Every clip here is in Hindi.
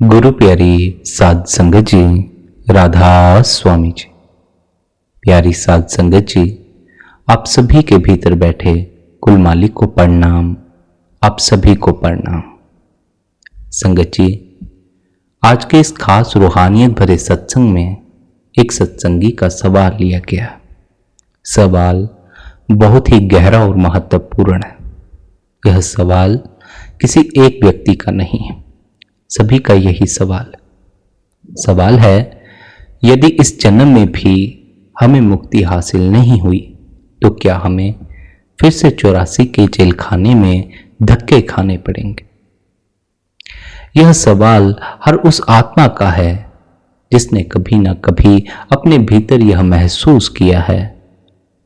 गुरु प्यारी साध संगत जी, राधा स्वामी जी। प्यारी साध संगत जी, आप सभी के भीतर बैठे कुल मालिक को प्रणाम। आप सभी को प्रणाम। संगत जी, आज के इस खास रूहानियत भरे सत्संग में एक सत्संगी का सवाल लिया गया। सवाल बहुत ही गहरा और महत्वपूर्ण है। यह सवाल किसी एक व्यक्ति का नहीं है, सभी का यही सवाल है, यदि इस जन्म में भी हमें मुक्ति हासिल नहीं हुई तो क्या हमें फिर से 84 के जेल खाने में धक्के खाने पड़ेंगे। यह सवाल हर उस आत्मा का है जिसने कभी ना कभी अपने भीतर यह महसूस किया है,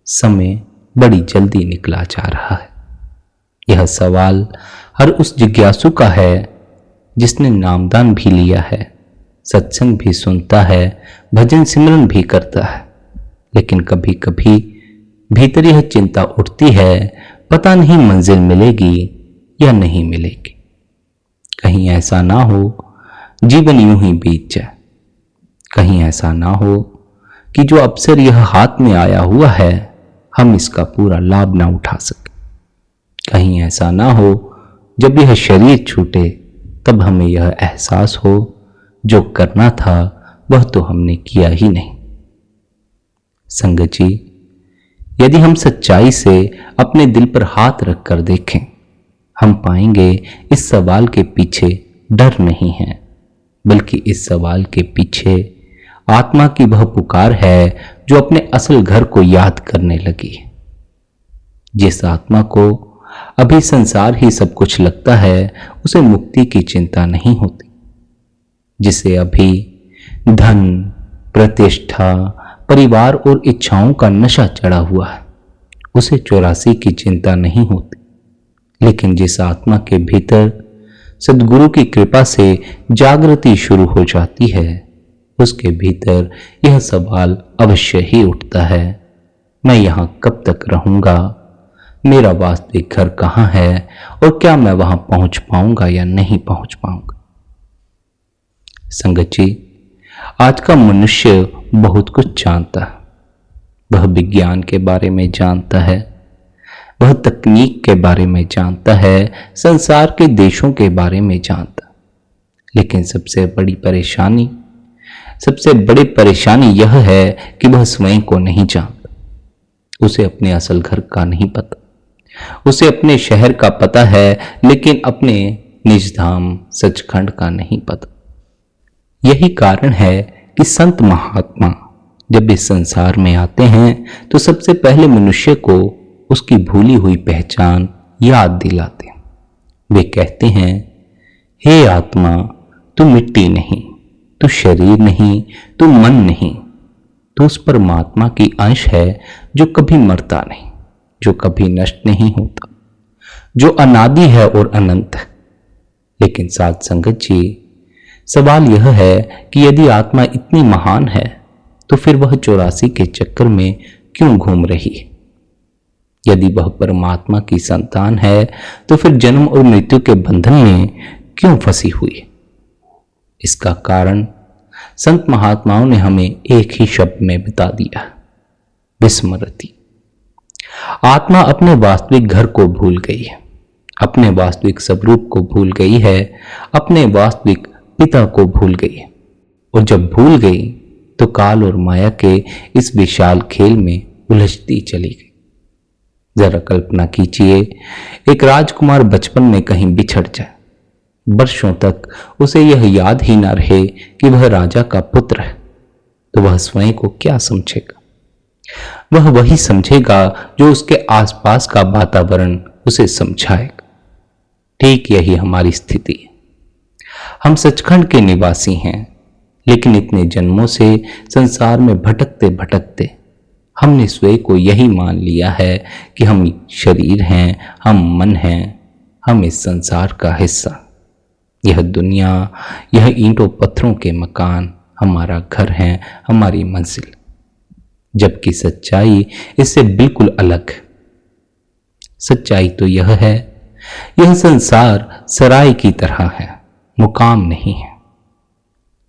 समय बड़ी जल्दी निकला जा रहा है। यह सवाल हर उस जिज्ञासु का है जिसने नामदान भी लिया है, सत्संग भी सुनता है, भजन सिमरन भी करता है, लेकिन कभी कभी भीतर यह चिंता उठती है, पता नहीं मंजिल मिलेगी या नहीं मिलेगी। कहीं ऐसा ना हो जीवन यूं ही बीत जाए, कहीं ऐसा ना हो कि जो अवसर यह हाथ में आया हुआ है हम इसका पूरा लाभ ना उठा सके। कहीं ऐसा ना हो जब यह शरीर छूटे तब हमें यह एहसास हो जो करना था वह तो हमने किया ही नहीं। संगत जी, यदि हम सच्चाई से अपने दिल पर हाथ रखकर देखें, हम पाएंगे इस सवाल के पीछे डर नहीं है, बल्कि इस सवाल के पीछे आत्मा की वह पुकार है जो अपने असल घर को याद करने लगी। जिस आत्मा को अभी संसार ही सब कुछ लगता है उसे मुक्ति की चिंता नहीं होती। जिसे अभी धन, प्रतिष्ठा, परिवार और इच्छाओं का नशा चढ़ा हुआ है उसे 84 की चिंता नहीं होती। लेकिन जिस आत्मा के भीतर सद्गुरु की कृपा से जागृति शुरू हो जाती है उसके भीतर यह सवाल अवश्य ही उठता है, मैं यहां कब तक रहूंगा, मेरा वास्तविक घर कहां है और क्या मैं वहां पहुंच पाऊंगा या नहीं पहुंच पाऊंगा। संगत जी, आज का मनुष्य बहुत कुछ जानता है। वह विज्ञान के बारे में जानता है, वह तकनीक के बारे में जानता है, संसार के देशों के बारे में जानता है। लेकिन सबसे बड़ी परेशानी यह है कि वह स्वयं को नहीं जानता। उसे अपने असल घर का नहीं पता। उसे अपने शहर का पता है लेकिन अपने निज धाम सचखंड का नहीं पता। यही कारण है कि संत महात्मा जब इस संसार में आते हैं तो सबसे पहले मनुष्य को उसकी भूली हुई पहचान याद दिलाते हैं। वे कहते हैं, हे आत्मा, तू मिट्टी नहीं, तू शरीर नहीं, तू मन नहीं, तू उस परमात्मा की अंश है जो कभी मरता नहीं, जो कभी नष्ट नहीं होता, जो अनादि है और अनंत है। लेकिन साध संगत जी, सवाल यह है कि यदि आत्मा इतनी महान है तो फिर वह 84 के चक्कर में क्यों घूम रही है। यदि वह परमात्मा की संतान है तो फिर जन्म और मृत्यु के बंधन में क्यों फंसी हुई है। इसका कारण संत महात्माओं ने हमें एक ही शब्द में बता दिया, विस्मृति। आत्मा अपने वास्तविक घर को भूल गई है, अपने वास्तविक स्वरूप को भूल गई है, अपने वास्तविक पिता को भूल गई है। और जब भूल गई तो काल और माया के इस विशाल खेल में उलझती चली गई। जरा कल्पना कीजिए, एक राजकुमार बचपन में कहीं बिछड़ जाए, वर्षों तक उसे यह याद ही ना रहे कि वह राजा का पुत्र है, तो वह स्वयं को क्या समझेगा। वह वही समझेगा जो उसके आसपास का वातावरण उसे समझाएगा। ठीक यही हमारी स्थिति है। हम सचखंड के निवासी हैं, लेकिन इतने जन्मों से संसार में भटकते भटकते हमने स्वयं को यही मान लिया है कि हम शरीर हैं, हम मन हैं, हम इस संसार का हिस्सा। यह दुनिया, यह ईंटों पत्थरों के मकान हमारा घर है, हमारी मंजिल। जबकि सच्चाई इससे बिल्कुल अलग है। सच्चाई तो यह है, यह संसार सराय की तरह है, मुकाम नहीं है।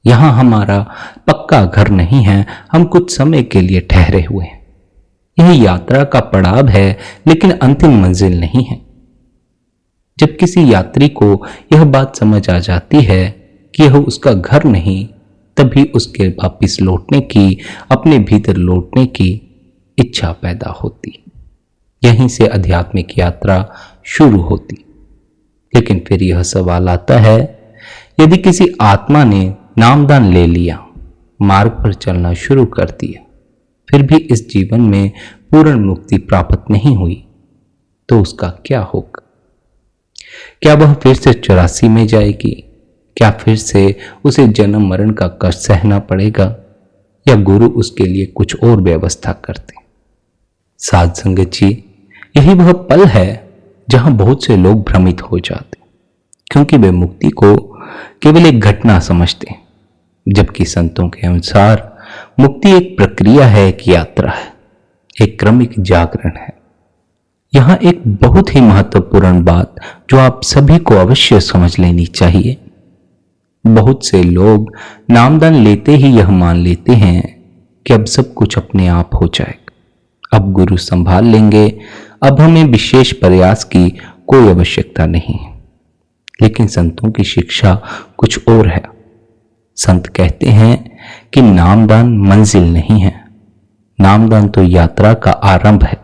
यहां हमारा पक्का घर नहीं है, हम कुछ समय के लिए ठहरे हुए हैं। यह यात्रा का पड़ाव है, लेकिन अंतिम मंजिल नहीं है। जब किसी यात्री को यह बात समझ आ जाती है कि यह उसका घर नहीं, तभी उसके वापिस लौटने की, अपने भीतर लौटने की इच्छा पैदा होती। यहीं से आध्यात्मिक यात्रा शुरू होती। लेकिन फिर यह सवाल आता है, यदि किसी आत्मा ने नामदान ले लिया, मार्ग पर चलना शुरू कर दिया, फिर भी इस जीवन में पूर्ण मुक्ति प्राप्त नहीं हुई, तो उसका क्या होगा? क्या वह फिर से 84 में जाएगी? क्या फिर से उसे जन्म मरण का कष्ट सहना पड़ेगा, या गुरु उसके लिए कुछ और व्यवस्था करते? साध संगत जी, यही वह पल है जहां बहुत से लोग भ्रमित हो जाते, क्योंकि वे मुक्ति को केवल एक घटना समझते, जबकि संतों के अनुसार मुक्ति एक प्रक्रिया है, एक यात्रा है, एक क्रमिक जागरण है। यहां एक बहुत ही महत्वपूर्ण बात जो आप सभी को अवश्य समझ लेनी चाहिए। बहुत से लोग नामदान लेते ही यह मान लेते हैं कि अब सब कुछ अपने आप हो जाएगा, अब गुरु संभाल लेंगे, अब हमें विशेष प्रयास की कोई आवश्यकता नहीं है। लेकिन संतों की शिक्षा कुछ और है। संत कहते हैं कि नामदान मंजिल नहीं है, नामदान तो यात्रा का आरंभ है।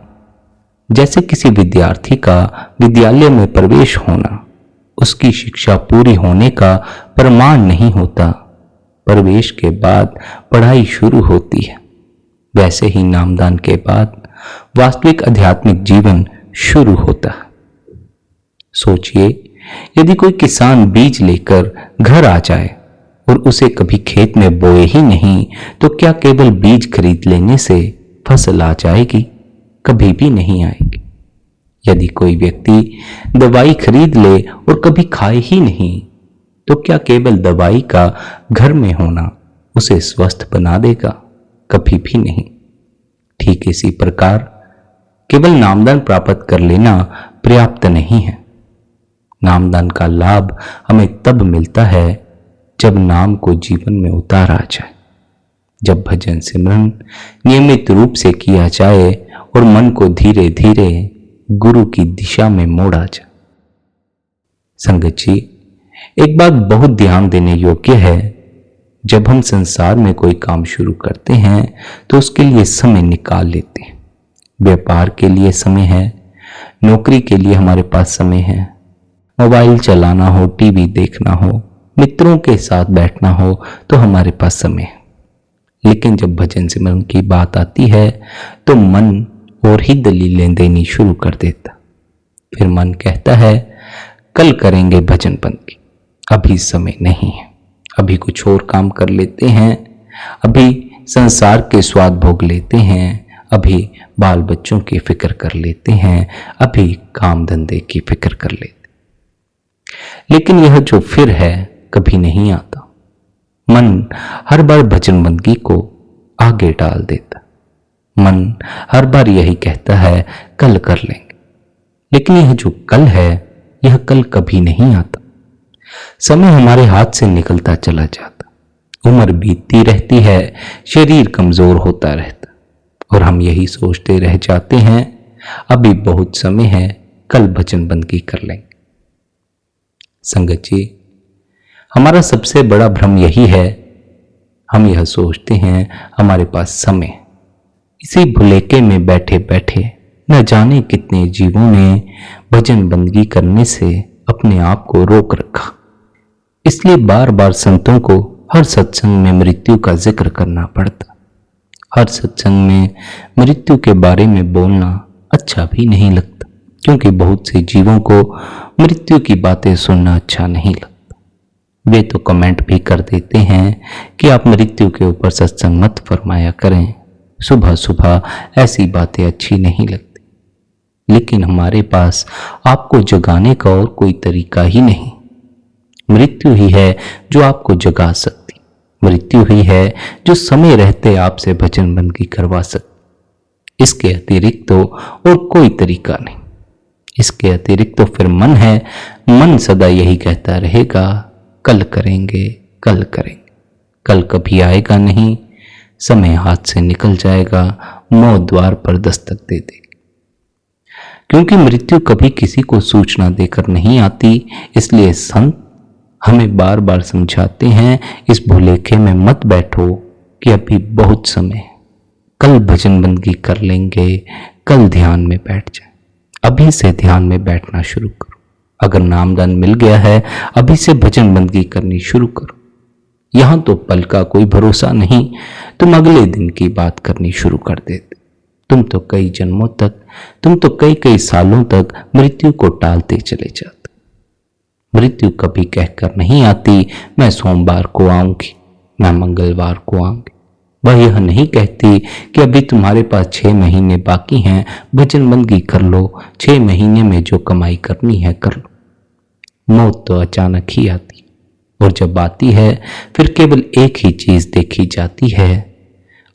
जैसे किसी विद्यार्थी का विद्यालय में प्रवेश होना उसकी शिक्षा पूरी होने का प्रमाण नहीं होता, प्रवेश के बाद पढ़ाई शुरू होती है, वैसे ही नामदान के बाद वास्तविक आध्यात्मिक जीवन शुरू होता है। सोचिए, यदि कोई किसान बीज लेकर घर आ जाए और उसे कभी खेत में बोए ही नहीं, तो क्या केवल बीज खरीद लेने से फसल आ जाएगी? कभी भी नहीं आएगी। यदि कोई व्यक्ति दवाई खरीद ले और कभी खाए ही नहीं, तो क्या केवल दवाई का घर में होना उसे स्वस्थ बना देगा? कभी भी नहीं। ठीक इसी प्रकार केवल नामदान प्राप्त कर लेना पर्याप्त नहीं है। नामदान का लाभ हमें तब मिलता है जब नाम को जीवन में उतारा जाए, जब भजन सिमरन नियमित रूप से किया जाए और मन को धीरे धीरे गुरु की दिशा में मोड़ा जाए। संगत जी, एक बात बहुत ध्यान देने योग्य है, जब हम संसार में कोई काम शुरू करते हैं तो उसके लिए समय निकाल लेते हैं। व्यापार के लिए समय है, नौकरी के लिए हमारे पास समय है, मोबाइल चलाना हो, टीवी देखना हो, मित्रों के साथ बैठना हो, तो हमारे पास समय है। लेकिन जब भजन सिमरन की बात आती है तो मन और ही दलीलें देनी शुरू कर देता। फिर मन कहता है, कल करेंगे भजन बंदगी, अभी समय नहीं है, अभी कुछ और काम कर लेते हैं, अभी संसार के स्वाद भोग लेते हैं, अभी बाल बच्चों की फिक्र कर लेते हैं, अभी काम धंधे की फिक्र कर लेते। लेकिन यह जो फिर है कभी नहीं आता। मन हर बार भजन बंदगी को आगे डाल देता। मन हर बार यही कहता है, कल कर लेंगे। लेकिन यह जो कल है, यह कल कभी नहीं आता। समय हमारे हाथ से निकलता चला जाता, उम्र बीतती रहती है, शरीर कमजोर होता रहता, और हम यही सोचते रह जाते हैं, अभी बहुत समय है, कल भजन बंदगी कर लेंगे। संगत जी, हमारा सबसे बड़ा भ्रम यही है, हम यह सोचते हैं हमारे पास समय। इसी भुलेखे में बैठे बैठे न जाने कितने जीवों ने भजन बंदगी करने से अपने आप को रोक रखा। इसलिए बार बार संतों को हर सत्संग में मृत्यु का जिक्र करना पड़ता। हर सत्संग में मृत्यु के बारे में बोलना अच्छा भी नहीं लगता, क्योंकि बहुत से जीवों को मृत्यु की बातें सुनना अच्छा नहीं लगता। वे तो कमेंट भी कर देते हैं कि आप मृत्यु के ऊपर सत्संग मत फरमाया करें, सुबह सुबह ऐसी बातें अच्छी नहीं लगती। लेकिन हमारे पास आपको जगाने का और कोई तरीका ही नहीं। मृत्यु ही है जो आपको जगा सकती, मृत्यु ही है जो समय रहते आपसे भजन बंदगी करवा सकती। इसके अतिरिक्त तो और कोई तरीका नहीं। इसके अतिरिक्त तो फिर मन है, मन सदा यही कहता रहेगा, कल करेंगे, कल करेंगे। कल कभी आएगा नहीं, समय हाथ से निकल जाएगा, मौत द्वार पर दस्तक दे देगी। क्योंकि मृत्यु कभी किसी को सूचना देकर नहीं आती, इसलिए संत हमें बार बार समझाते हैं, इस भुलेखे में मत बैठो कि अभी बहुत समय है, कल भजन बंदगी कर लेंगे, कल ध्यान में बैठ जाए। अभी से ध्यान में बैठना शुरू करो। अगर नामदान मिल गया है, अभी से भजन बंदगी करनी शुरू करो। यहां तो पल का कोई भरोसा नहीं, तुम अगले दिन की बात करनी शुरू कर देते। तुम तो कई जन्मों तक, तुम तो कई कई सालों तक मृत्यु को टालते चले जाते। मृत्यु कभी कहकर नहीं आती, मैं सोमवार को आऊंगी, मैं मंगलवार को आऊंगी। वह यह नहीं कहती कि अभी तुम्हारे पास 6 महीने बाकी हैं, भजन बंदगी कर लो, 6 महीने में जो कमाई करनी है कर लो। मौत तो अचानक ही आती, और जब आती है फिर केवल एक ही चीज देखी जाती है,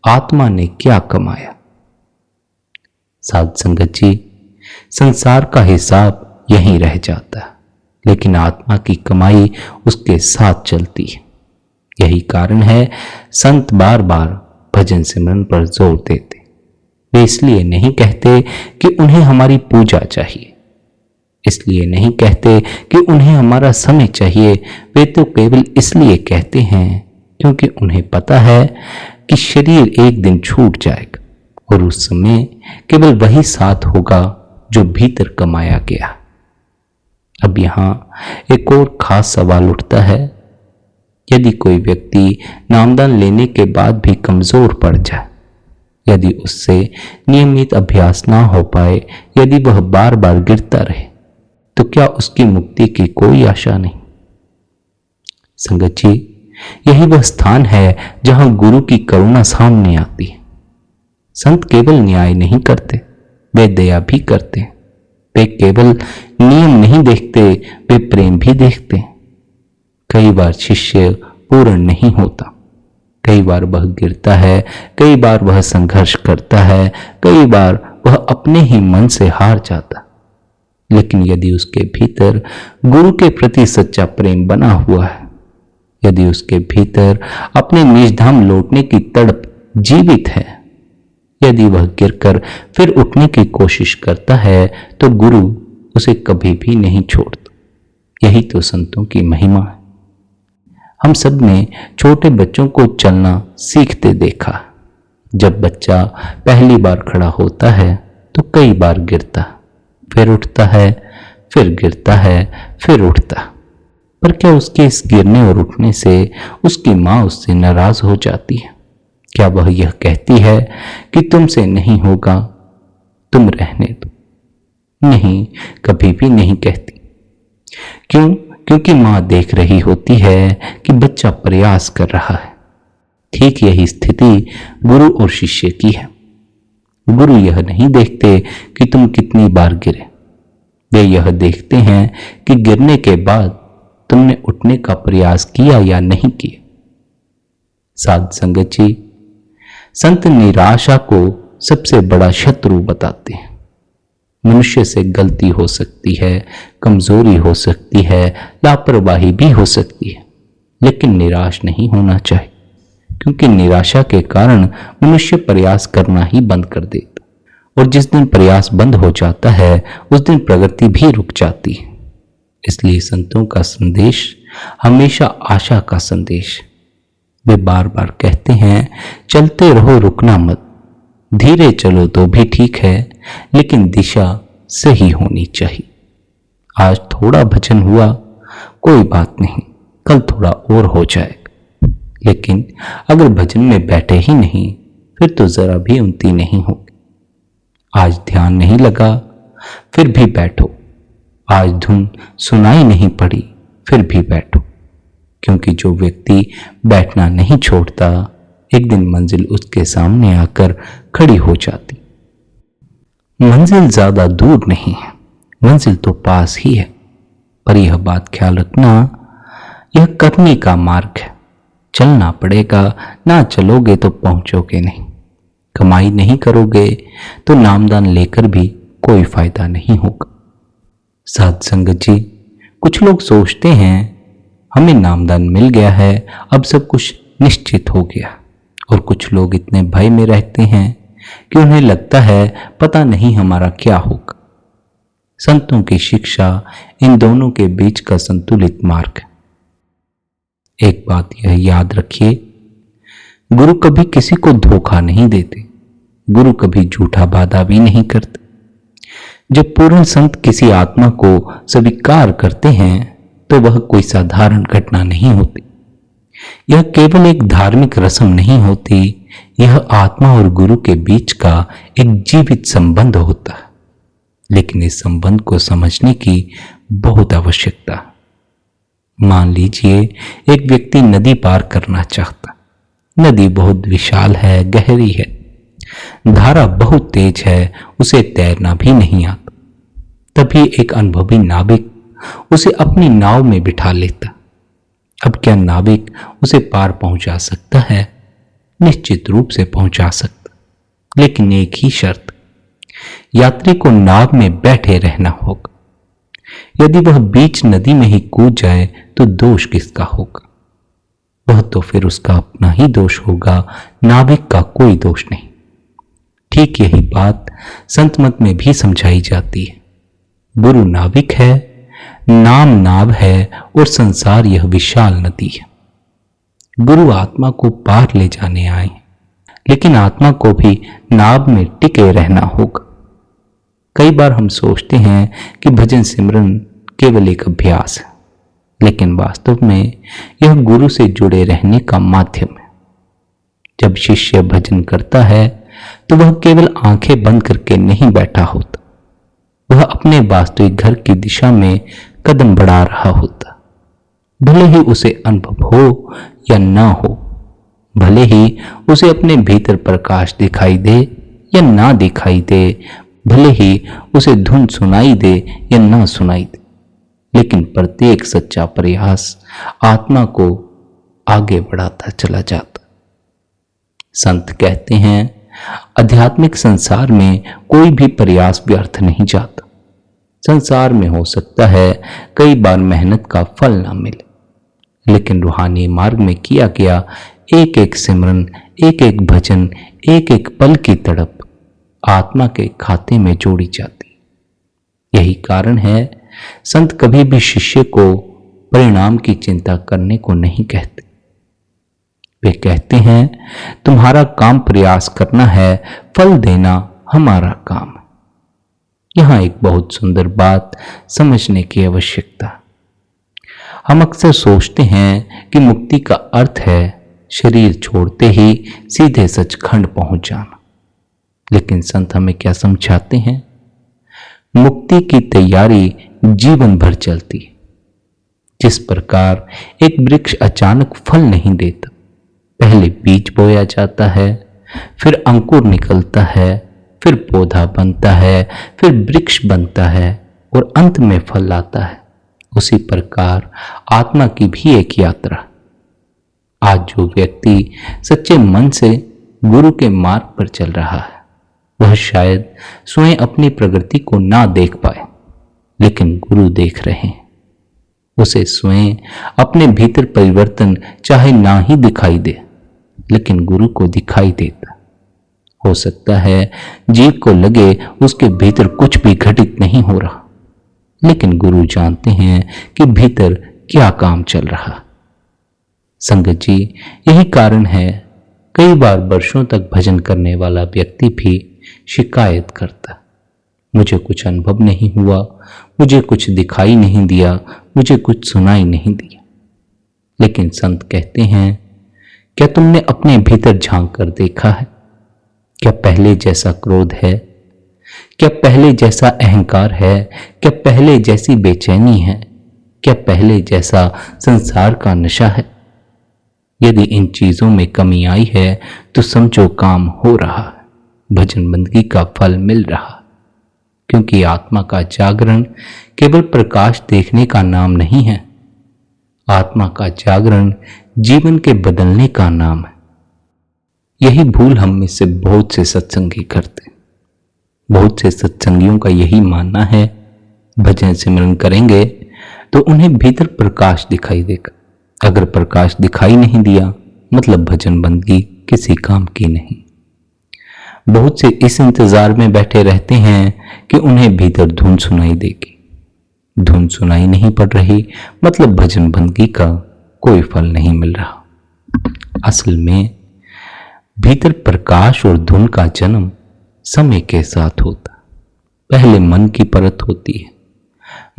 आत्मा ने क्या कमाया। साध संगत जी, संसार का हिसाब यहीं रह जाता है, लेकिन आत्मा की कमाई उसके साथ चलती है। यही कारण है संत बार बार भजन सिमरन पर जोर देते। वे इसलिए नहीं कहते कि उन्हें हमारी पूजा चाहिए, इसलिए नहीं कहते कि उन्हें हमारा समय चाहिए। वे तो केवल इसलिए कहते हैं क्योंकि उन्हें पता है कि शरीर एक दिन छूट जाएगा, और उस समय केवल वही साथ होगा जो भीतर कमाया गया। अब यहां एक और खास सवाल उठता है, यदि कोई व्यक्ति नामदान लेने के बाद भी कमजोर पड़ जाए, यदि उससे नियमित अभ्यास ना हो पाए, यदि वह बार बार गिरता रहे, तो क्या उसकी मुक्ति की कोई आशा नहीं? संगत जी, यही वह स्थान है जहां गुरु की करुणा सामने आती है। संत केवल न्याय नहीं करते, वे दया भी करते हैं। वे केवल नियम नहीं देखते, वे प्रेम भी देखते हैं। कई बार शिष्य पूर्ण नहीं होता, कई बार वह गिरता है, कई बार वह संघर्ष करता है, कई बार वह अपने ही मन से हार जाता। लेकिन यदि उसके भीतर गुरु के प्रति सच्चा प्रेम बना हुआ है, यदि उसके भीतर अपने निजधाम लौटने की तड़प जीवित है, यदि वह गिरकर फिर उठने की कोशिश करता है, तो गुरु उसे कभी भी नहीं छोड़ता। यही तो संतों की महिमा है। हम सब ने छोटे बच्चों को चलना सीखते देखा। जब बच्चा पहली बार खड़ा होता है तो कई बार गिरता, फिर उठता है, फिर गिरता है, फिर उठता। पर क्या उसके इस गिरने और उठने से उसकी मां उससे नाराज हो जाती है? क्या वह यह कहती है कि तुमसे नहीं होगा, तुम रहने दो? नहीं, कभी भी नहीं कहती। क्यों? क्योंकि मां देख रही होती है कि बच्चा प्रयास कर रहा है। ठीक यही स्थिति गुरु और शिष्य की है। गुरु यह नहीं देखते कि तुम कितनी बार गिरे, वे यह देखते हैं कि गिरने के बाद तुमने उठने का प्रयास किया या नहीं किया। साध संगत जी, संत निराशा को सबसे बड़ा शत्रु बताते हैं। मनुष्य से गलती हो सकती है, कमजोरी हो सकती है, लापरवाही भी हो सकती है, लेकिन निराश नहीं होना चाहिए, क्योंकि निराशा के कारण मनुष्य प्रयास करना ही बंद कर देता, और जिस दिन प्रयास बंद हो जाता है उस दिन प्रगति भी रुक जाती है। इसलिए संतों का संदेश हमेशा आशा का संदेश। वे बार बार कहते हैं, चलते रहो, रुकना मत, धीरे चलो तो भी ठीक है, लेकिन दिशा सही होनी चाहिए। आज थोड़ा भजन हुआ, कोई बात नहीं, कल थोड़ा और हो जाएगा, लेकिन अगर भजन में बैठे ही नहीं, फिर तो जरा भी उन्नति नहीं होगी। आज ध्यान नहीं लगा, फिर भी बैठो। आज धुन सुनाई नहीं पड़ी, फिर भी बैठो, क्योंकि जो व्यक्ति बैठना नहीं छोड़ता, एक दिन मंजिल उसके सामने आकर खड़ी हो जाती। मंजिल ज्यादा दूर नहीं है, मंजिल तो पास ही है, पर यह बात ख्याल रखना, यह करने का मार्ग है। चलना पड़ेगा, ना चलोगे तो पहुंचोगे नहीं। कमाई नहीं करोगे तो नामदान लेकर भी कोई फायदा नहीं होगा। साध संगत जी, कुछ लोग सोचते हैं हमें नामदान मिल गया है, अब सब कुछ निश्चित हो गया। और कुछ लोग इतने भय में रहते हैं कि उन्हें लगता है पता नहीं हमारा क्या होगा। संतों की शिक्षा इन दोनों के बीच का संतुलित मार्ग है। एक बात यह याद रखिए, गुरु कभी किसी को धोखा नहीं देते, गुरु कभी झूठा वादा भी नहीं करते। जब पूर्ण संत किसी आत्मा को स्वीकार करते हैं तो वह कोई साधारण घटना नहीं होती। यह केवल एक धार्मिक रस्म नहीं होती, यह आत्मा और गुरु के बीच का एक जीवित संबंध होता है। लेकिन इस संबंध को समझने की बहुत आवश्यकता। मान लीजिए एक व्यक्ति नदी पार करना चाहता। नदी बहुत विशाल है, गहरी है, धारा बहुत तेज है, उसे तैरना भी नहीं आता। तभी एक अनुभवी नाविक उसे अपनी नाव में बिठा लेता। अब क्या नाविक उसे पार पहुंचा सकता है? निश्चित रूप से पहुंचा सकता, लेकिन एक ही शर्त, यात्री को नाव में बैठे रहना होगा। यदि वह बीच नदी में ही कूद जाए तो दोष किसका होगा? वह तो फिर उसका अपना ही दोष होगा, नाविक का कोई दोष नहीं। ठीक यही बात संत मत में भी समझाई जाती है। गुरु नाविक है, नाम नाव है और संसार यह विशाल नदी है। गुरु आत्मा को पार ले जाने आए, लेकिन आत्मा को भी नाव में टिके रहना होगा। कई बार हम सोचते हैं कि भजन सिमरन केवल एक अभ्यास है, लेकिन वास्तव में यह गुरु से जुड़े रहने का माध्यम है। जब शिष्य भजन करता है तो वह केवल आंखें बंद करके नहीं बैठा होता, वह अपने वास्तविक घर की दिशा में कदम बढ़ा रहा होता। भले ही उसे अनुभव हो या ना हो, भले ही उसे अपने भीतर प्रकाश दिखाई दे या ना दिखाई दे, भले ही उसे धुन सुनाई दे या ना सुनाई दे, लेकिन प्रत्येक सच्चा प्रयास आत्मा को आगे बढ़ाता चला जाता। संत कहते हैं, आध्यात्मिक संसार में कोई भी प्रयास व्यर्थ नहीं जाता। संसार में हो सकता है कई बार मेहनत का फल ना मिले, लेकिन रूहानी मार्ग में किया गया एक एक सिमरन, एक एक भजन, एक एक पल की तड़प आत्मा के खाते में जोड़ी जाती। यही कारण है संत कभी भी शिष्य को परिणाम की चिंता करने को नहीं कहते। वे कहते हैं, तुम्हारा काम प्रयास करना है, फल देना हमारा काम है। यहां एक बहुत सुंदर बात समझने की आवश्यकता। हम अक्सर सोचते हैं कि मुक्ति का अर्थ है शरीर छोड़ते ही सीधे सचखंड पहुंच जाना, लेकिन संत हमें क्या समझाते हैं? मुक्ति की तैयारी जीवन भर चलती है। जिस प्रकार एक वृक्ष अचानक फल नहीं देता, पहले बीज बोया जाता है, फिर अंकुर निकलता है, फिर पौधा बनता है, फिर वृक्ष बनता है और अंत में फल आता है, उसी प्रकार आत्मा की भी एक यात्रा। आज जो व्यक्ति सच्चे मन से गुरु के मार्ग पर चल रहा है, वह शायद स्वयं अपनी प्रगति को ना देख पाए, लेकिन गुरु देख रहे हैं। उसे स्वयं अपने भीतर परिवर्तन चाहे ना ही दिखाई दे, लेकिन गुरु को दिखाई देता। हो सकता है जीव को लगे उसके भीतर कुछ भी घटित नहीं हो रहा, लेकिन गुरु जानते हैं कि भीतर क्या काम चल रहा। संगत जी, यही कारण है कई बार वर्षों तक भजन करने वाला व्यक्ति भी शिकायत करता, मुझे कुछ अनुभव नहीं हुआ, मुझे कुछ दिखाई नहीं दिया, मुझे कुछ सुनाई नहीं दिया। लेकिन संत कहते हैं, क्या तुमने अपने भीतर झांक कर देखा है? क्या पहले जैसा क्रोध है? क्या पहले जैसा अहंकार है? क्या पहले जैसी बेचैनी है? क्या पहले जैसा संसार का नशा है? यदि इन चीजों में कमी आई है तो समझो काम हो रहा है, भजन बंदगी का फल मिल रहा। क्योंकि आत्मा का जागरण केवल प्रकाश देखने का नाम नहीं है, आत्मा का जागरण जीवन के बदलने का नाम है। यही भूल हम में से बहुत से सत्संगी करते हैं। बहुत से सत्संगियों का यही मानना है, भजन सिमरन करेंगे तो उन्हें भीतर प्रकाश दिखाई देगा। अगर प्रकाश दिखाई नहीं दिया मतलब भजन बंदगी किसी काम की नहीं। बहुत से इस इंतजार में बैठे रहते हैं कि उन्हें भीतर धुन सुनाई देगी। धुन सुनाई नहीं पड़ रही मतलब भजन बंदगी का कोई फल नहीं मिल रहा। असल में भीतर प्रकाश और धुन का जन्म समय के साथ होता। पहले मन की परत होती है,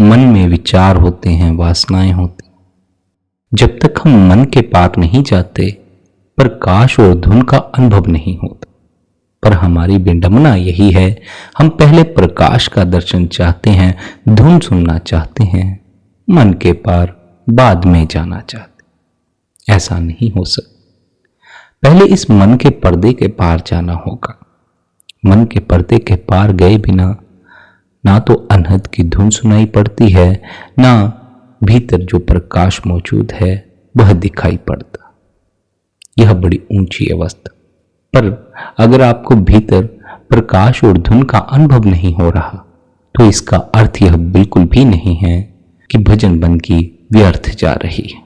मन में विचार होते हैं, वासनाएं होती। जब तक हम मन के पार नहीं जाते प्रकाश और धुन का अनुभव नहीं होता। पर हमारी विडंबना यही है, हम पहले प्रकाश का दर्शन चाहते हैं, धुन सुनना चाहते हैं, मन के पार बाद में जाना चाहते। ऐसा नहीं हो सकता। पहले इस मन के पर्दे के पार जाना होगा। मन के पर्दे के पार गए बिना ना तो अनहद की धुन सुनाई पड़ती है, ना भीतर जो प्रकाश मौजूद है वह दिखाई पड़ता। यह बड़ी ऊंची अवस्था। पर अगर आपको भीतर प्रकाश और धुन का अनुभव नहीं हो रहा तो इसका अर्थ यह बिल्कुल भी नहीं है कि भजन बंदगी व्यर्थ जा रही है।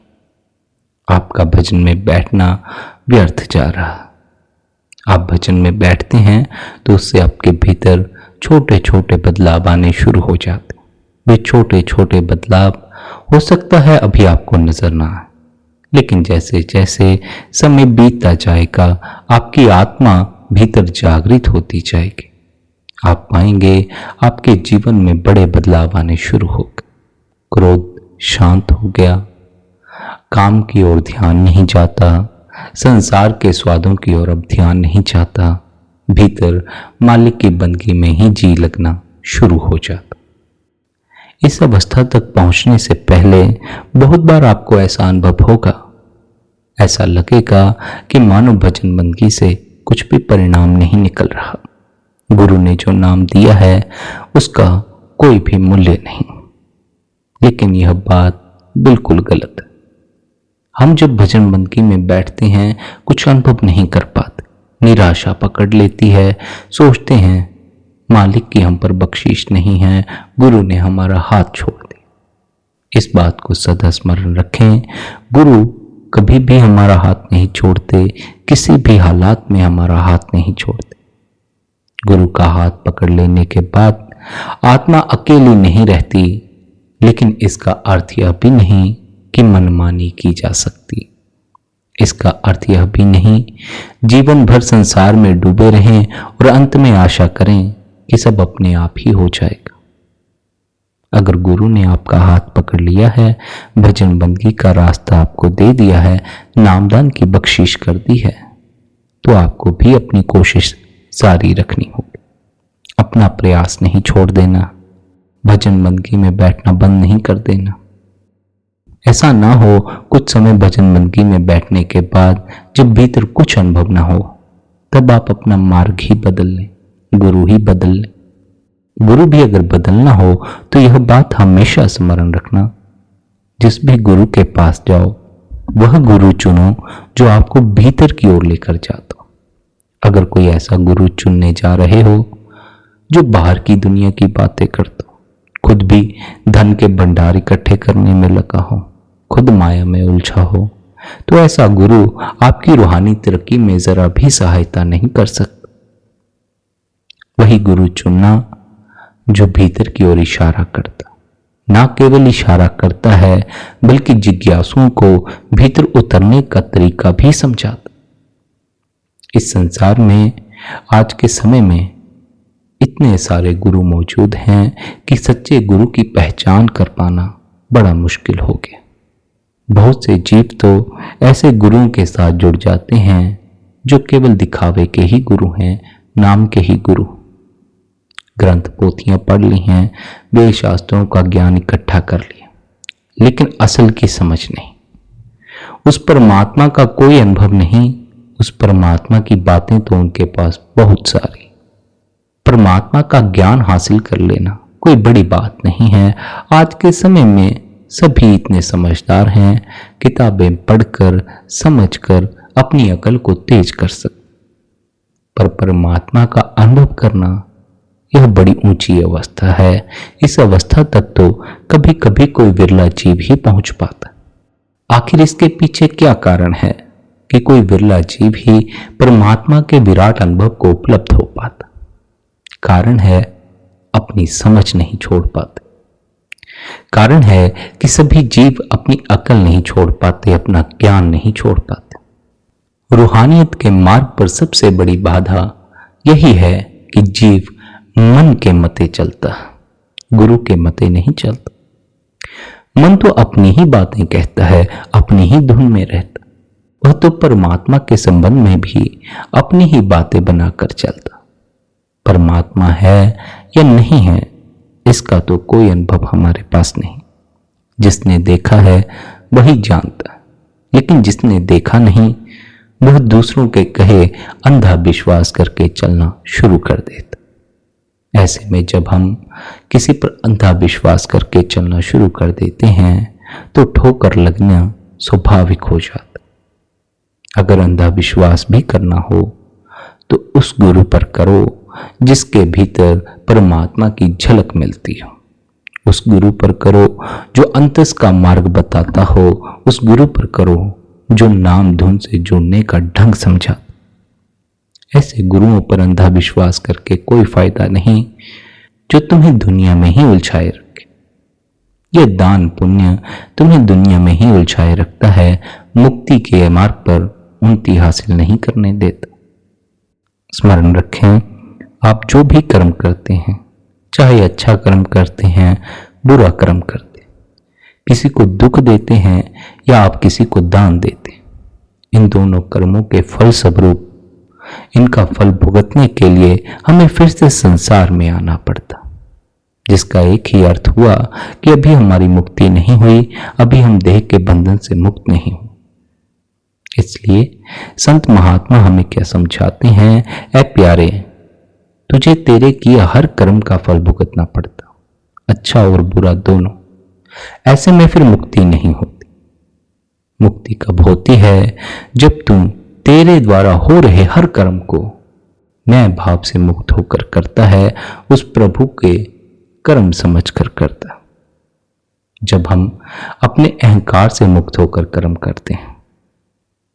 आपका भजन में बैठना व्यर्थ जा रहा। आप भजन में बैठते हैं तो उससे आपके भीतर छोटे छोटे बदलाव आने शुरू हो जाते। वे छोटे छोटे बदलाव हो सकता है अभी आपको नजर ना आए, लेकिन जैसे जैसे समय बीतता जाएगा आपकी आत्मा भीतर जागृत होती जाएगी। आप पाएंगे आपके जीवन में बड़े बदलाव आने शुरू हो गए। क्रोध शांत हो गया, काम की ओर ध्यान नहीं जाता, संसार के स्वादों की ओर अब ध्यान नहीं जाता, भीतर मालिक की बंदगी में ही जी लगना शुरू हो जाता। इस अवस्था तक पहुंचने से पहले बहुत बार आपको ऐसा अनुभव होगा, ऐसा लगेगा कि मानो भजन बंदगी से कुछ भी परिणाम नहीं निकल रहा। गुरु ने जो नाम दिया है उसका कोई भी मूल्य नहीं। लेकिन यह बात बिल्कुल गलत है। हम जब भजन बंदगी में बैठते हैं कुछ अनुभव नहीं कर पाते, निराशा पकड़ लेती है, सोचते हैं मालिक की हम पर बख्शीश नहीं है, गुरु ने हमारा हाथ छोड़ दिया। इस बात को सदा स्मरण रखें, गुरु कभी भी हमारा हाथ नहीं छोड़ते, किसी भी हालात में हमारा हाथ नहीं छोड़ते। गुरु का हाथ पकड़ लेने के बाद आत्मा अकेली नहीं रहती, लेकिन इसका अर्थ यह भी नहीं कि मनमानी की जा सकती। इसका अर्थ यह भी नहीं जीवन भर संसार में डूबे रहें और अंत में आशा करें कि सब अपने आप ही हो जाएगा। अगर गुरु ने आपका हाथ पकड़ लिया है, भजन बंदगी का रास्ता आपको दे दिया है, नामदान की बख्शीश कर दी है, तो आपको भी अपनी कोशिश जारी रखनी होगी। अपना प्रयास नहीं छोड़ देना, भजन बंदगी में बैठना बंद नहीं कर देना। ऐसा ना हो कुछ समय भजन बंदगी में बैठने के बाद जब भीतर कुछ अनुभव ना हो तब आप अपना मार्ग ही बदल लें, गुरु ही बदल लें। गुरु भी अगर बदलना हो तो यह बात हमेशा स्मरण रखना, जिस भी गुरु के पास जाओ वह गुरु चुनो जो आपको भीतर की ओर लेकर जाता हो। अगर कोई ऐसा गुरु चुनने जा रहे हो जो बाहर की दुनिया की बातें करता हो, खुद भी धन के भंडार इकट्ठे करने में लगा हो, खुद माया में उलझा हो, तो ऐसा गुरु आपकी रूहानी तरक्की में जरा भी सहायता नहीं कर सकता। वही गुरु चुनना जो भीतर की ओर इशारा करता, ना केवल इशारा करता है बल्कि जिज्ञासुओं को भीतर उतरने का तरीका भी समझाता। इस संसार में आज के समय में इतने सारे गुरु मौजूद हैं कि सच्चे गुरु की पहचान कर पाना बड़ा मुश्किल हो गया। बहुत से जीव तो ऐसे गुरुओं के साथ जुड़ जाते हैं जो केवल दिखावे के ही गुरु हैं, नाम के ही गुरु। ग्रंथ पोथियां पढ़ ली हैं, वेद शास्त्रों का ज्ञान इकट्ठा कर लिया, लेकिन असल की समझ नहीं, उस परमात्मा का कोई अनुभव नहीं। उस परमात्मा की बातें तो उनके पास बहुत सारी। परमात्मा का ज्ञान हासिल कर लेना कोई बड़ी बात नहीं है। आज के समय में सभी इतने समझदार हैं, किताबें पढ़कर समझकर अपनी अकल को तेज कर सकते, पर परमात्मा का अनुभव करना यह बड़ी ऊंची अवस्था है। इस अवस्था तक तो कभी कभी कोई विरला जीव ही पहुंच पाता। आखिर इसके पीछे क्या कारण है? कि कोई विरला जीव ही परमात्मा के विराट अनुभव को उपलब्ध हो पाता। कारण है अपनी समझ नहीं छोड़ पाते। कारण है कि सभी जीव अपनी अकल नहीं छोड़ पाते, अपना ज्ञान नहीं छोड़ पाते। रूहानियत के मार्ग पर सबसे बड़ी बाधा यही है कि जीव मन के मते चलता, गुरु के मते नहीं चलता। मन तो अपनी ही बातें कहता है, अपनी ही धुन में रहता। वह तो परमात्मा के संबंध में भी अपनी ही बातें बनाकर चलता। परमात्मा है या नहीं है, इसका तो कोई अनुभव हमारे पास नहीं। जिसने देखा है वही जानता है, लेकिन जिसने देखा नहीं वह दूसरों के कहे अंधा विश्वास करके चलना शुरू कर देता। ऐसे में जब हम किसी पर अंधा विश्वास करके चलना शुरू कर देते हैं तो ठोकर लगना स्वाभाविक हो जाता। अगर अंधा विश्वास भी करना हो तो उस गुरु पर करो जिसके भीतर परमात्मा की झलक मिलती हो। उस गुरु पर करो जो अंतस का मार्ग बताता हो। उस गुरु पर करो जो नाम धुन से जुड़ने का ढंग समझा। ऐसे गुरुओं पर अंधा विश्वास करके कोई फायदा नहीं, जो तुम्हें दुनिया में ही उलझाए रखे। यह दान पुण्य तुम्हें दुनिया में ही उलझाए रखता है, मुक्ति के मार्ग पर उन्नति हासिल नहीं करने देता। स्मरण रखें, आप जो भी कर्म करते हैं, चाहे अच्छा कर्म करते हैं, बुरा कर्म करते हैं, किसी को दुख देते हैं या आप किसी को दान देते हैं, इन दोनों कर्मों के फल स्वरूप इनका फल भुगतने के लिए हमें फिर से संसार में आना पड़ता, जिसका एक ही अर्थ हुआ कि अभी हमारी मुक्ति नहीं हुई, अभी हम देह के बंधन से मुक्त नहीं हुए। इसलिए संत महात्मा हमें क्या समझाते हैं, ऐ प्यारे, तुझे तेरे किए हर कर्म का फल भुगतना पड़ता, अच्छा और बुरा दोनों। ऐसे में फिर मुक्ति नहीं होती। मुक्ति कब होती है? जब तुम तेरे द्वारा हो रहे हर कर्म को मैं भाव से मुक्त होकर करता है, उस प्रभु के कर्म समझकर करता। जब हम अपने अहंकार से मुक्त होकर कर्म करते हैं,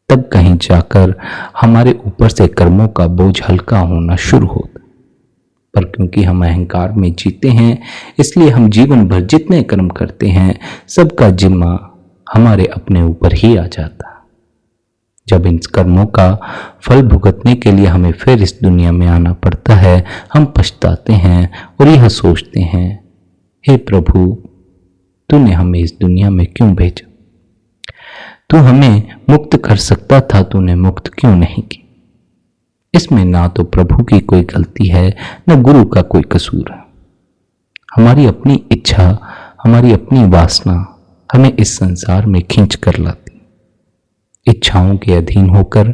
तब कहीं जाकर हमारे ऊपर से कर्मों का बोझ हल्का होना शुरू होता। पर क्योंकि हम अहंकार में जीते हैं, इसलिए हम जीवन भर जितने कर्म करते हैं सबका जिम्मा हमारे अपने ऊपर ही आ जाता। जब इन कर्मों का फल भुगतने के लिए हमें फिर इस दुनिया में आना पड़ता है, हम पछताते हैं और यह सोचते हैं, हे प्रभु, तूने हमें इस दुनिया में क्यों भेजा? तू हमें मुक्त कर सकता था, तूने मुक्त क्यों नहीं की? इसमें ना तो प्रभु की कोई गलती है, न गुरु का कोई कसूर है। हमारी अपनी इच्छा, हमारी अपनी वासना हमें इस संसार में खींच कर लाती। इच्छाओं के अधीन होकर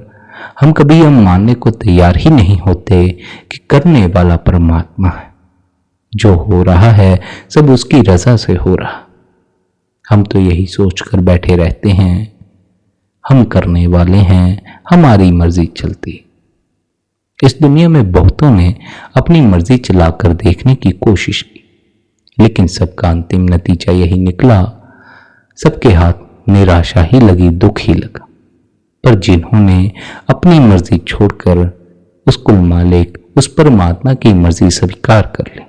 हम कभी यह मानने को तैयार ही नहीं होते कि करने वाला परमात्मा है। जो हो रहा है सब उसकी रजा से हो रहा। हम तो यही सोचकर बैठे रहते हैं, हम करने वाले हैं, हमारी मर्जी चलती। इस दुनिया में बहुतों ने अपनी मर्जी चलाकर देखने की कोशिश की, लेकिन सबका अंतिम नतीजा यही निकला, सबके हाथ निराशा ही लगी, दुख ही लगा। पर जिन्होंने अपनी मर्जी छोड़कर उस कुल मालिक, उस परमात्मा की मर्जी स्वीकार कर ली,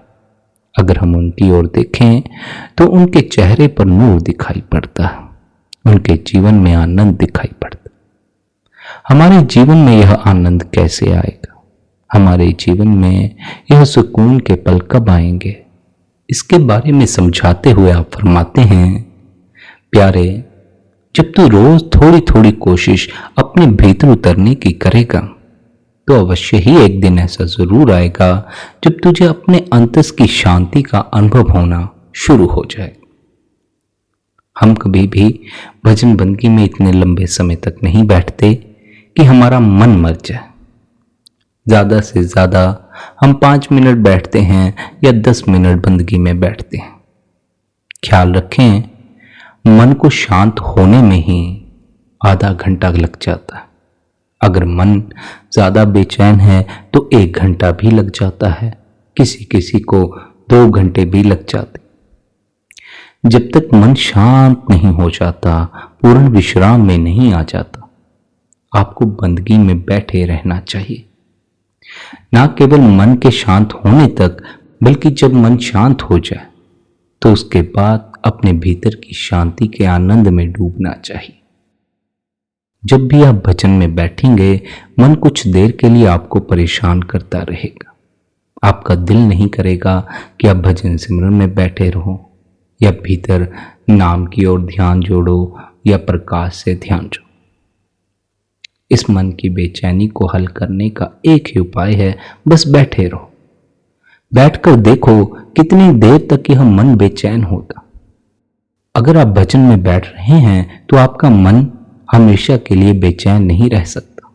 अगर हम उनकी ओर देखें तो उनके चेहरे पर नूर दिखाई पड़ता है, उनके जीवन में आनंद दिखाई पड़ता। हमारे जीवन में यह आनंद कैसे आएगा? हमारे जीवन में यह सुकून के पल कब आएंगे? इसके बारे में समझाते हुए आप फरमाते हैं, प्यारे, जब तू रोज थोड़ी थोड़ी कोशिश अपने भीतर उतरने की करेगा तो अवश्य ही एक दिन ऐसा जरूर आएगा जब तुझे अपने अंतस की शांति का अनुभव होना शुरू हो जाए। हम कभी भी भजन बंदगी में इतने लंबे समय तक नहीं बैठते कि हमारा मन मर जाए। ज्यादा से ज्यादा हम 5 मिनट बैठते हैं या 10 मिनट बंदगी में बैठते हैं। ख्याल रखें, मन को शांत होने में ही आधा घंटा लग जाता है। अगर मन ज्यादा बेचैन है तो 1 घंटा भी लग जाता है, किसी किसी को 2 घंटे भी लग जाते। जब तक मन शांत नहीं हो जाता, पूर्ण विश्राम में नहीं आ जाता, आपको बंदगी में बैठे रहना चाहिए। ना केवल मन के शांत होने तक, बल्कि जब मन शांत हो जाए तो उसके बाद अपने भीतर की शांति के आनंद में डूबना चाहिए। जब भी आप भजन में बैठेंगे, मन कुछ देर के लिए आपको परेशान करता रहेगा। आपका दिल नहीं करेगा कि आप भजन सिमरन में बैठे रहो या भीतर नाम की ओर ध्यान जोड़ो या प्रकाश से ध्यान जोड़ो। इस मन की बेचैनी को हल करने का एक ही उपाय है, बस बैठे रहो। बैठकर देखो कितनी देर तक यह मन बेचैन होता। अगर आप भजन में बैठ रहे हैं तो आपका मन हमेशा के लिए बेचैन नहीं रह सकता।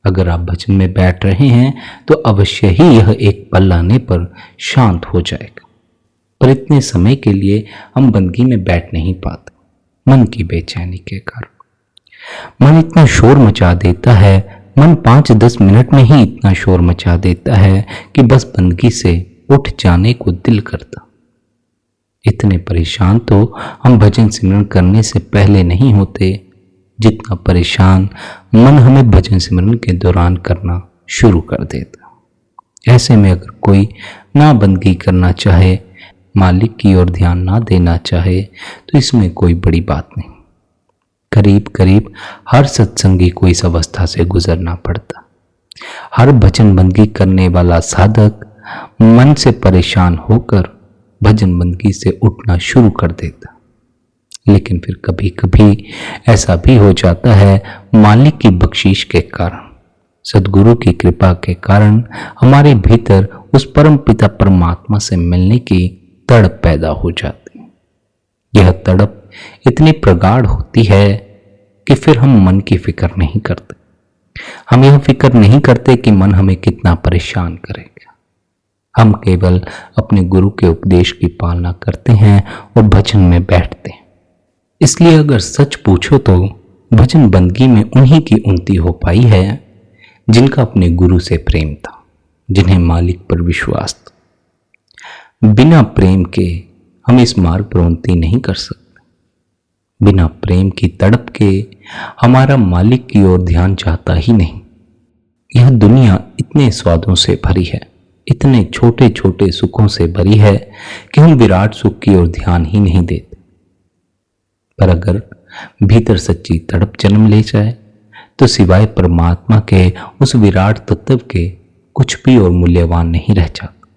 अगर आप भजन में बैठ रहे हैं तो अवश्य ही यह एक पल आने पर शांत हो जाएगा, पर इतने समय के लिए हम बंदगी में बैठ नहीं पाते, मन की बेचैनी के कारण। मन इतना शोर मचा देता है, मन 5-10 मिनट में ही इतना शोर मचा देता है कि बस बंदगी से उठ जाने को दिल करता। इतने परेशान तो हम भजन सिमरन करने से पहले नहीं होते जितना परेशान मन हमें भजन सिमरन के दौरान करना शुरू कर देता। ऐसे में अगर कोई ना बंदगी करना चाहे, मालिक की ओर ध्यान ना देना चाहे, तो इसमें कोई बड़ी बात नहीं। करीब करीब हर सत्संगी को इस अवस्था से गुजरना पड़ता। हर भजन बंदगी करने वाला साधक मन से परेशान होकर भजन बंदगी से उठना शुरू कर देता। लेकिन फिर कभी कभी ऐसा भी हो जाता है, मालिक की बख्शीश के कारण, सद्गुरु की कृपा के कारण हमारे भीतर उस परम पिता परमात्मा से मिलने की तड़प पैदा हो जाती है। यह तड़प इतनी प्रगाढ़ होती है कि फिर हम मन की फिक्र नहीं करते। हम यह फिक्र नहीं करते कि मन हमें कितना परेशान करेगा। हम केवल अपने गुरु के उपदेश की पालना करते हैं और भजन में बैठते हैं। इसलिए अगर सच पूछो तो भजन बंदगी में उन्हीं की उन्नति हो पाई है जिनका अपने गुरु से प्रेम था, जिन्हें मालिक पर विश्वास था। बिना प्रेम के हम इस मार्ग पर उन्नति नहीं कर सकते। बिना प्रेम की तड़प के हमारा मालिक की ओर ध्यान जाता ही नहीं। यह दुनिया इतने स्वादों से भरी है, इतने छोटे छोटे सुखों से भरी है कि हम विराट सुख की ओर ध्यान ही नहीं देते। पर अगर भीतर सच्ची तड़प जन्म ले जाए तो सिवाय परमात्मा के उस विराट तत्व के कुछ भी और मूल्यवान नहीं रह जाता।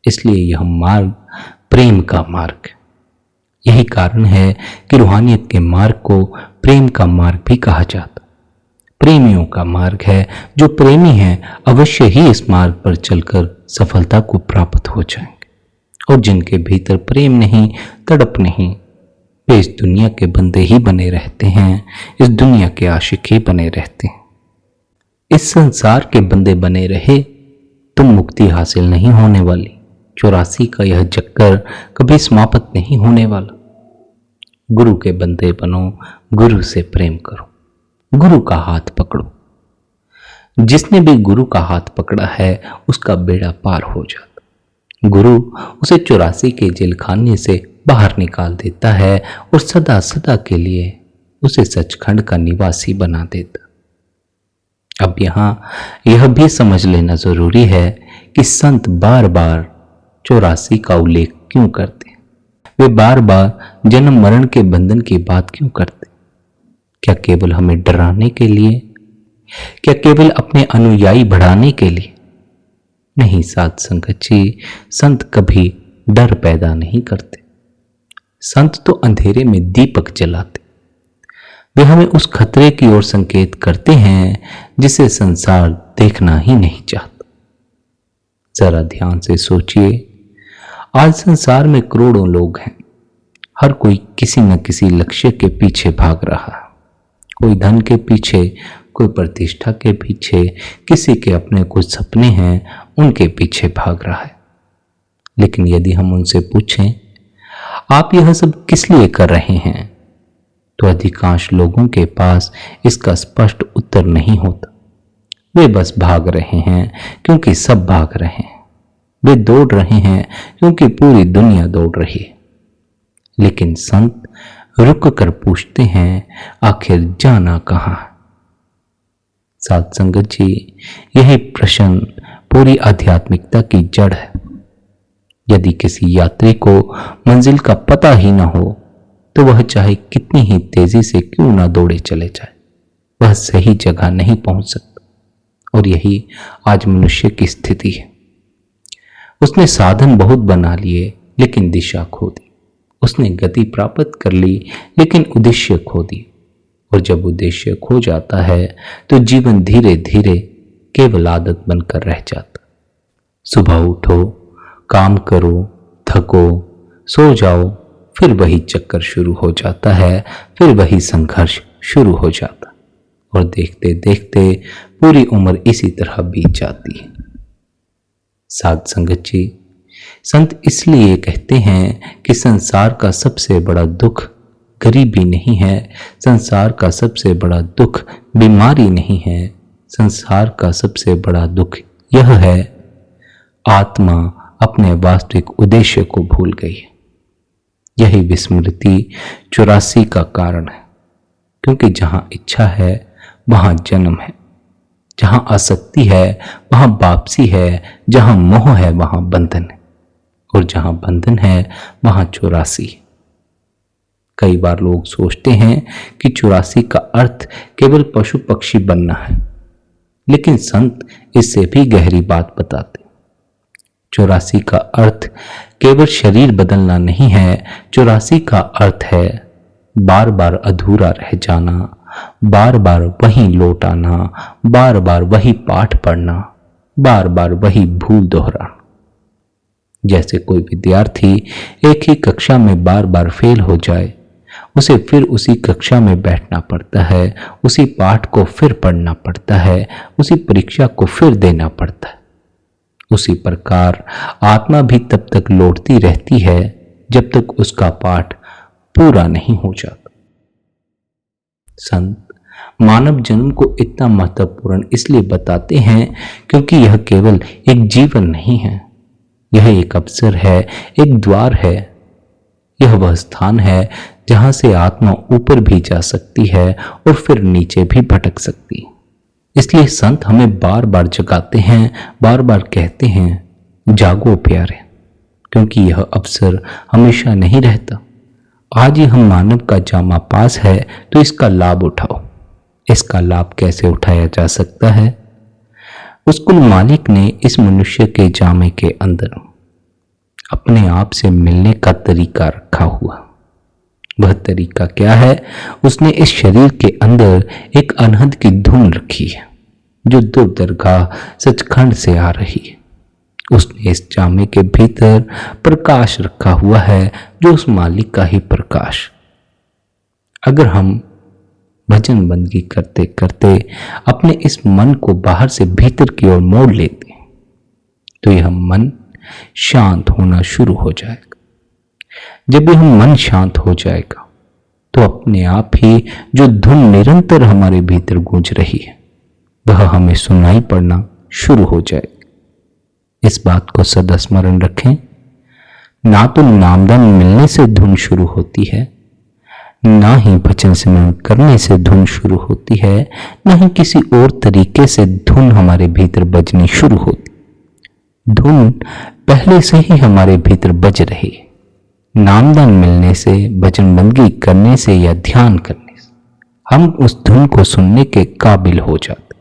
इसलिए यह मार्ग प्रेम का मार्ग है। यही कारण है कि रूहानियत के मार्ग को प्रेम का मार्ग भी कहा जाता। प्रेमियों का मार्ग है। जो प्रेमी हैं अवश्य ही इस मार्ग पर चलकर सफलता को प्राप्त हो जाएंगे। और जिनके भीतर प्रेम नहीं, तड़प नहीं, वे इस दुनिया के बंदे ही बने रहते हैं, इस दुनिया के आशिक ही बने रहते हैं। इस संसार के बंदे बने रहे तो मुक्ति हासिल नहीं होने वाली। 84 का यह चक्कर कभी समाप्त नहीं होने वाला। गुरु के बंदे बनो, गुरु से प्रेम करो, गुरु का हाथ पकड़ो। जिसने भी गुरु का हाथ पकड़ा है उसका बेड़ा पार हो जाता। गुरु उसे 84 के जेल खाने से बाहर निकाल देता है और सदा सदा के लिए उसे सचखंड का निवासी बना देता। अब यहां यह भी समझ लेना जरूरी है कि संत बार बार 84 का उल्लेख क्यों करते हैं। वे बार बार जन्म मरण के बंधन की बात क्यों करते? क्या केवल हमें डराने के लिए? क्या केवल अपने अनुयायी बढ़ाने के लिए? नहीं साध संगत जी, संत कभी डर पैदा नहीं करते। संत तो अंधेरे में दीपक जलाते। वे हमें उस खतरे की ओर संकेत करते हैं जिसे संसार देखना ही नहीं चाहता। जरा ध्यान से सोचिए, आज संसार में करोड़ों लोग हैं। हर कोई किसी न किसी लक्ष्य के पीछे भाग रहा है। कोई धन के पीछे, कोई प्रतिष्ठा के पीछे, किसी के अपने कुछ सपने हैं उनके पीछे भाग रहा है। लेकिन यदि हम उनसे पूछें आप यह सब किस लिए कर रहे हैं, तो अधिकांश लोगों के पास इसका स्पष्ट उत्तर नहीं होता। वे बस भाग रहे हैं क्योंकि सब भाग रहे हैं। वे दौड़ रहे हैं क्योंकि पूरी दुनिया दौड़ रही है। लेकिन संत रुक कर पूछते हैं आखिर जाना कहाँ है। साध संगत जी, यही प्रश्न पूरी आध्यात्मिकता की जड़ है। यदि किसी यात्री को मंजिल का पता ही ना हो तो वह चाहे कितनी ही तेजी से क्यों ना दौड़े चले जाए, वह सही जगह नहीं पहुंच सकता। और यही आज मनुष्य की स्थिति है। उसने साधन बहुत बना लिए लेकिन दिशा खो दी। उसने गति प्राप्त कर ली लेकिन उद्देश्य खो दी। और जब उद्देश्य खो जाता है तो जीवन धीरे धीरे केवल आदत बनकर रह जाता। सुबह उठो, काम करो, थको, सो जाओ, फिर वही चक्कर शुरू हो जाता है, फिर वही संघर्ष शुरू हो जाता। और देखते देखते पूरी उम्र इसी तरह बीत जाती है। साध संगत जी, संत इसलिए कहते हैं कि संसार का सबसे बड़ा दुख गरीबी नहीं है, संसार का सबसे बड़ा दुख बीमारी नहीं है, संसार का सबसे बड़ा दुख यह है आत्मा अपने वास्तविक उद्देश्य को भूल गई है। यही विस्मृति 84 का कारण है। क्योंकि जहां इच्छा है वहां जन्म है, जहां आसक्ति है वहां वापसी है, जहां मोह है वहां बंधन है, और जहां बंधन है वहां 84 है। कई बार लोग सोचते हैं कि 84 का अर्थ केवल पशु पक्षी बनना है, लेकिन संत इससे भी गहरी बात बताते। 84 का अर्थ केवल शरीर बदलना नहीं है, 84 का अर्थ है बार बार अधूरा रह जाना, बार बार वही लौट आना, बार बार वही पाठ पढ़ना, बार बार वही भूल दोहराना। जैसे कोई विद्यार्थी एक ही कक्षा में बार बार फेल हो जाए, उसे फिर उसी कक्षा में बैठना पड़ता है, उसी पाठ को फिर पढ़ना पड़ता है, उसी परीक्षा को फिर देना पड़ता है। उसी प्रकार आत्मा भी तब तक लौटती रहती है जब तक उसका पाठ पूरा नहीं हो जाता। संत मानव जन्म को इतना महत्वपूर्ण इसलिए बताते हैं क्योंकि यह केवल एक जीवन नहीं है, यह एक अवसर है, एक द्वार है। यह वह स्थान है जहां से आत्मा ऊपर भी जा सकती है और फिर नीचे भी भटक सकती है। इसलिए संत हमें बार बार जगाते हैं, बार बार कहते हैं जागो प्यारे, क्योंकि यह अवसर हमेशा नहीं रहता। आज ही हम मानव का जामा पास है तो इसका लाभ उठाओ। इसका लाभ कैसे उठाया जा सकता है? उस कुल मालिक ने इस मनुष्य के जामे के अंदर अपने आप से मिलने का तरीका रखा हुआ। वह तरीका क्या है? उसने इस शरीर के अंदर एक अनहद की धुन रखी है जो दूर दरगाह सचखंड से आ रही है। उसने इस जामे के भीतर प्रकाश रखा हुआ है जो उस मालिक का ही प्रकाश। अगर हम भजन बंदगी करते करते अपने इस मन को बाहर से भीतर की ओर मोड़ लेते हैं तो यह मन शांत होना शुरू हो जाएगा। जब यह मन शांत हो जाएगा तो अपने आप ही जो धुन निरंतर हमारे भीतर गूंज रही है वह हमें सुनाई पड़ना शुरू हो जाएगी। इस बात को सदा स्मरण रखें, ना तो नामदान मिलने से धुन शुरू होती है, ना ही भजन सिमरन करने से धुन शुरू होती है, ना ही किसी और तरीके से धुन हमारे भीतर बजनी शुरू होती। धुन पहले से ही हमारे भीतर बज रही है। नामदान मिलने से, भजन बंदगी करने से या ध्यान करने से हम उस धुन को सुनने के काबिल हो जाते।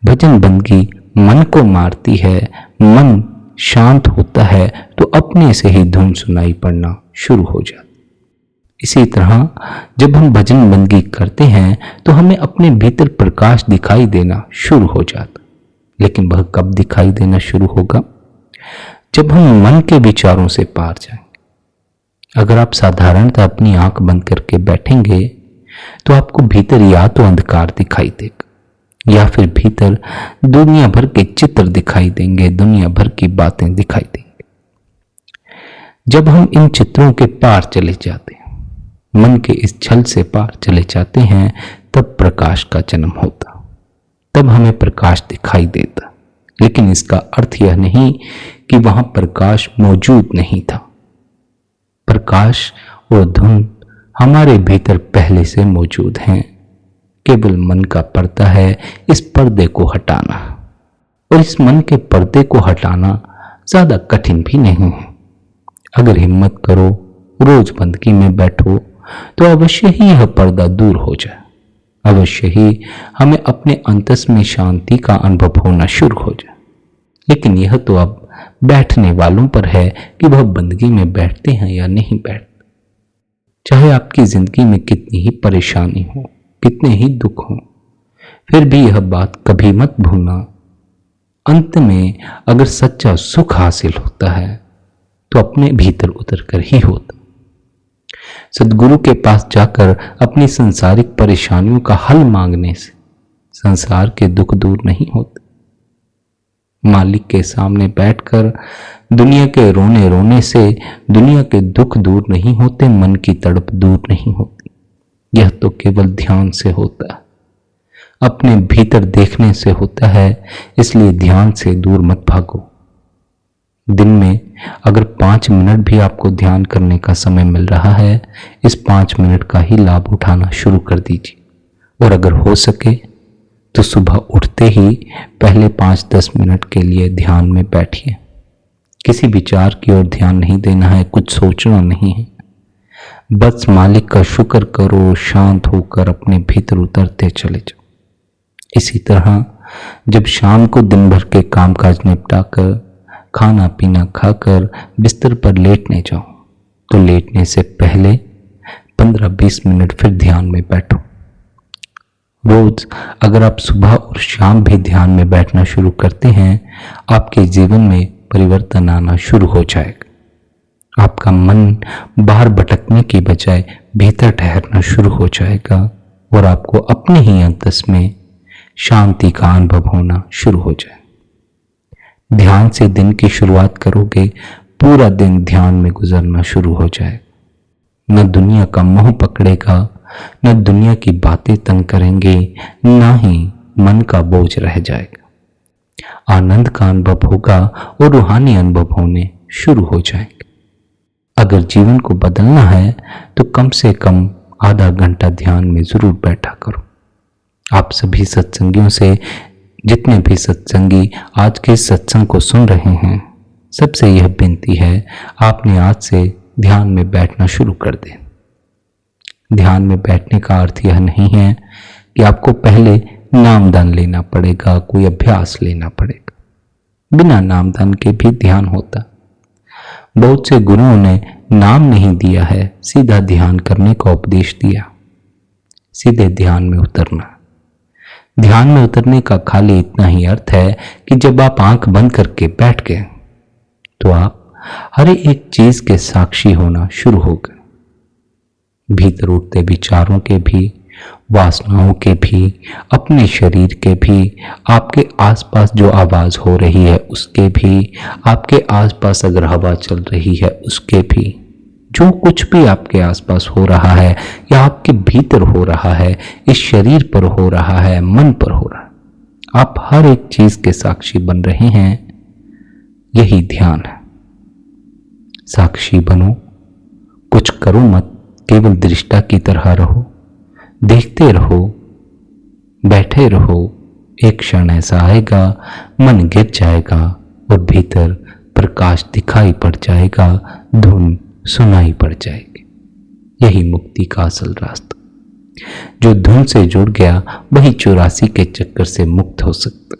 भजन बंदगी मन को मारती है, मन शांत होता है तो अपने से ही धुन सुनाई पड़ना शुरू हो जाती। इसी तरह जब हम भजन बंदगी करते हैं तो हमें अपने भीतर प्रकाश दिखाई देना शुरू हो जाता। लेकिन वह कब दिखाई देना शुरू होगा? जब हम मन के विचारों से पार जाएंगे। अगर आप साधारणतः अपनी आंख बंद करके बैठेंगे तो आपको भीतर या तो अंधकार दिखाई देगा या फिर भीतर दुनिया भर के चित्र दिखाई देंगे, दुनिया भर की बातें दिखाई देंगे। जब हम इन चित्रों के पार चले जाते हैं, मन के इस छल से पार चले जाते हैं, तब प्रकाश का जन्म होता, तब हमें प्रकाश दिखाई देता। लेकिन इसका अर्थ यह नहीं कि वहां प्रकाश मौजूद नहीं था। प्रकाश और धुन हमारे भीतर पहले से मौजूद हैं, केवल मन का पर्दा है, इस पर्दे को हटाना। और इस मन के पर्दे को हटाना ज्यादा कठिन भी नहीं है। अगर हिम्मत करो, रोज बंदगी में बैठो, तो अवश्य ही यह पर्दा दूर हो जाए। अवश्य ही हमें अपने अंतस में शांति का अनुभव होना शुरू हो जाए। लेकिन यह तो अब बैठने वालों पर है कि वह बंदगी में बैठते हैं या नहीं बैठते। चाहे आपकी जिंदगी में कितनी ही परेशानी हो, कितने ही दुख हो, फिर भी यह बात कभी मत भूलना, अंत में अगर सच्चा सुख हासिल होता है तो अपने भीतर उतर कर ही होता। सदगुरु के पास जाकर अपनी सांसारिक परेशानियों का हल मांगने से संसार के दुख दूर नहीं होते। मालिक के सामने बैठकर दुनिया के रोने रोने से दुनिया के दुख दूर नहीं होते, मन की तड़प दूर नहीं होती। यह तो केवल ध्यान से होता है, अपने भीतर देखने से होता है। इसलिए ध्यान से दूर मत भागो। दिन में अगर 5 मिनट भी आपको ध्यान करने का समय मिल रहा है, इस 5 मिनट का ही लाभ उठाना शुरू कर दीजिए। और अगर हो सके तो सुबह उठते ही पहले 5-10 मिनट के लिए ध्यान में बैठिए। किसी विचार की ओर ध्यान नहीं देना है, कुछ सोचना नहीं है, बस मालिक का शुक्र करो, शांत होकर अपने भीतर उतरते चले जाओ। इसी तरह जब शाम को दिन भर के कामकाज निपटाकर खाना पीना खाकर बिस्तर पर लेटने जाओ, तो लेटने से पहले 15-20 मिनट फिर ध्यान में बैठो। रोज अगर आप सुबह और शाम भी ध्यान में बैठना शुरू करते हैं, आपके जीवन में परिवर्तन आना शुरू हो जाएगा। आपका मन बाहर भटकने की बजाय भीतर ठहरना शुरू हो जाएगा और आपको अपने ही अंतस में शांति का अनुभव होना शुरू हो जाए। ध्यान से दिन की शुरुआत करोगे, पूरा दिन ध्यान में गुजरना शुरू हो जाए। न दुनिया का मोह पकड़ेगा, न दुनिया की बातें तंग करेंगे, न ही मन का बोझ रह जाएगा। आनंद का अनुभव होगा और रूहानी अनुभव होने शुरू हो जाएंगे। अगर जीवन को बदलना है तो कम से कम आधा घंटा ध्यान में जरूर बैठा करो। आप सभी सत्संगियों से, जितने भी सत्संगी आज के सत्संग को सुन रहे हैं, सबसे यह विनती है, आपने आज से ध्यान में बैठना शुरू कर दें। ध्यान में बैठने का अर्थ यह नहीं है कि आपको पहले नामदान लेना पड़ेगा, कोई अभ्यास लेना पड़ेगा। बिना नामदान के भी ध्यान होता। बहुत से गुरुओं ने नाम नहीं दिया है, सीधा ध्यान करने का उपदेश दिया। सीधे ध्यान में उतरना। ध्यान में उतरने का खाली इतना ही अर्थ है कि जब आप आंख बंद करके बैठ गए तो आप हर एक चीज के साक्षी होना शुरू हो गए। भीतर उठते विचारों के भी, वासनाओं के भी, अपने शरीर के भी, आपके आसपास जो आवाज हो रही है उसके भी, आपके आसपास अगर हवा चल रही है उसके भी, जो कुछ भी आपके आसपास हो रहा है या आपके भीतर हो रहा है, इस शरीर पर हो रहा है, मन पर हो रहा है, आप हर एक चीज के साक्षी बन रहे हैं। यही ध्यान है। साक्षी बनो, कुछ करो मत, केवल दृष्टा की तरह रहो, देखते रहो, बैठे रहो। एक क्षण ऐसा आएगा, मन गिर जाएगा और भीतर प्रकाश दिखाई पड़ जाएगा, धुन सुनाई पड़ जाएगी। यही मुक्ति का असल रास्ता। जो धुन से जुड़ गया वही 84 के चक्कर से मुक्त हो सकता।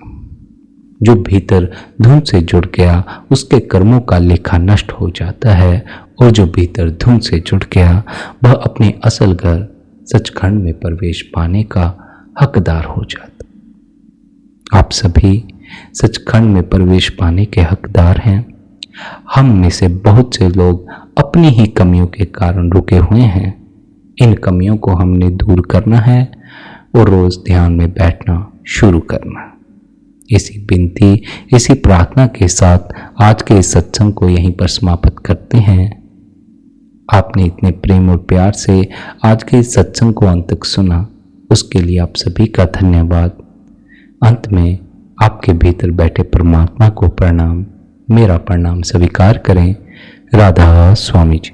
जो भीतर धुन से जुड़ गया उसके कर्मों का लेखा नष्ट हो जाता है, और जो भीतर धुन से जुड़ गया वह अपने असल घर सचखंड में प्रवेश पाने का हकदार हो जाता। आप सभी सचखंड में प्रवेश पाने के हकदार हैं। हम में से बहुत से लोग अपनी ही कमियों के कारण रुके हुए हैं। इन कमियों को हमने दूर करना है और रोज ध्यान में बैठना शुरू करना। इसी विनती, इसी प्रार्थना के साथ आज के इस सत्संग को यहीं पर समाप्त करते हैं। आपने इतने प्रेम और प्यार से आज के इस सत्संग को अंत तक सुना, उसके लिए आप सभी का धन्यवाद। अंत में आपके भीतर बैठे परमात्मा को प्रणाम, मेरा प्रणाम स्वीकार करें। राधा स्वामी जी।